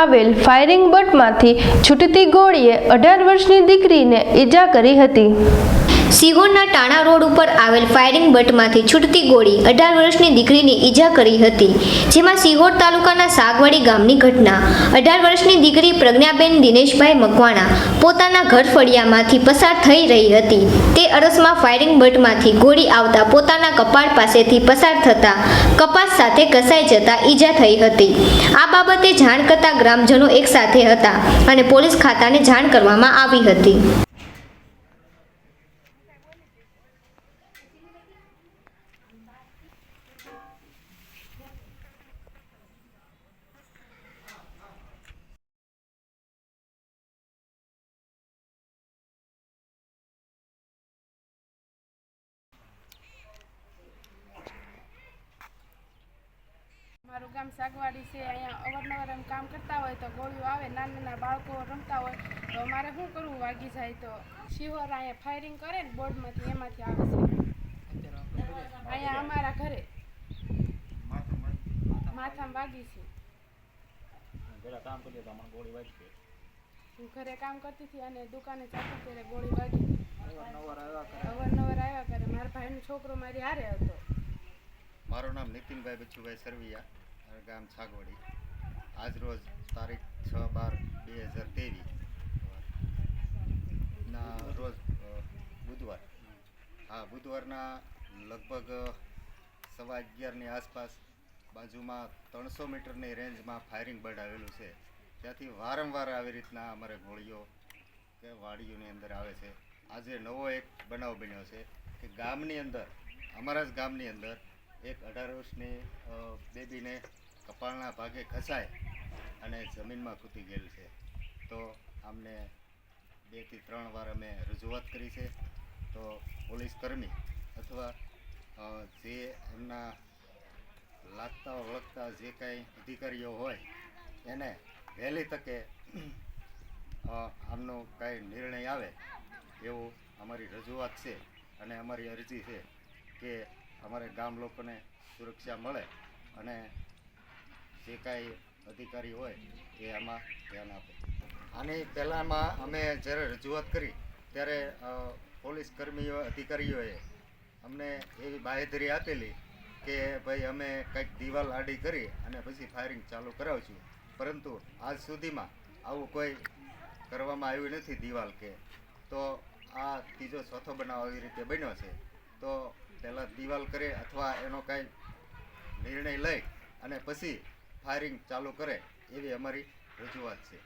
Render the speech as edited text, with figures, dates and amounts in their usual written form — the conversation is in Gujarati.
આવેલ ફાયરિંગ બટમાંથી છૂટતી ગોળીએ 18 વર્ષની દીકરીને ઈજા કરી હતી। સિહોરના ટાણા રોડ ઉપર આવેલ ફાયરિંગ બટમાંથી છૂટતી ગોળી 18 વર્ષની દીકરીને ઈજા કરી હતી, જેમાં સિહોર તાલુકાના સાગવાડી ગામની ઘટના। 18 વર્ષની દીકરી પ્રજ્ઞાબેન દિનેશભાઈ મકવાણા પોતાના ઘર ફળિયામાંથી પસાર થઈ રહી હતી। તે અરસમાં ફાયરિંગ બટમાંથી ગોળી આવતા પોતાના કપાળ પાસેથી પસાર થતા કપાસ સાથે ઘસાઈ જતા ઈજા થઈ હતી। આ બાબતે જાણ કરતા ગ્રામજનો એક સાથે હતા અને પોલીસ ખાતાને જાણ કરવામાં આવી હતી। મારું ગામ સાગવાડી છે। અહીંયા અવારનવાર એમ કામ કરતા હોય તો ગોળીઓ આવે, નાના નાના બાળકો રમતા હોય તો મારે શું કરવું, વાગી જાય તો શિહોર અહીંયા ફાયરિંગ કરે ને બોર્ડમાંથી એમાંથી આવે છે। અહીંયા અમારા ઘરે માથામાં વાગી છે। હું ઘરે કામ કરતી હતી અને દુકાને ચાલતી ત્યારે ગોળી વાગી। અવારનવાર આવ્યા કરે। મારા ભાઈનો છોકરો મારી હારે હતો। મારું નામ નીતિનભાઈ બચ્ચુભાઈ સરવૈયા, ગામ છાગવાડી। આજ રોજ તારીખ 6/12/2023 ના રોજ બુધવારના લગભગ 11:15ની આસપાસ બાજુમાં 300 મીટરની રેન્જમાં ફાયરિંગ બર્ડ આવેલું છે। ત્યાંથી વારંવાર આવી રીતના અમારે ગોળીઓ કે વાડીઓની અંદર આવે છે। આજે નવો એક બનાવ બન્યો છે કે ગામની અંદર, અમારા જ ગામની અંદર એક 18 વર્ષની બેબીને કપાળના ભાગે ઘસાય અને જમીનમાં કૂદી ગયેલ છે। તો આમને 2 થી 3 વાર અમે રજૂઆત કરી છે। તો પોલીસ કર્મી અથવા જે એમના લાગતા ઓળખતા જે કાંઈ અધિકારીઓ હોય એને વહેલી તકે આમનો કાંઈ નિર્ણય આવે એવું અમારી રજૂઆત છે અને અમારી અરજી છે કે અમારે ગામ લોકોને સુરક્ષા મળે અને જે કાંઈ અધિકારી હોય એ આમાં ધ્યાન આપે। આની પહેલાંમાં અમે જ્યારે રજૂઆત કરી ત્યારે પોલીસ કર્મીઓ અધિકારીઓએ અમને એવી બાંહેધરી આપેલી કે ભાઈ અમે કંઈક દિવાલ આડી કરી અને પછી ફાયરિંગ ચાલુ કરાવશું, પરંતુ આજ સુધીમાં આવું કોઈ કરવામાં આવ્યું નથી દિવાલ કે। તો આ ત્રીજો ચોથો બનાવ આવી રીતે બન્યો છે। તો પહેલાં દિવાલ કરે અથવા એનો કાંઈ નિર્ણય લઈ અને પછી ફાયરિંગ ચાલુ કરે એવી અમારી રજૂઆત છે।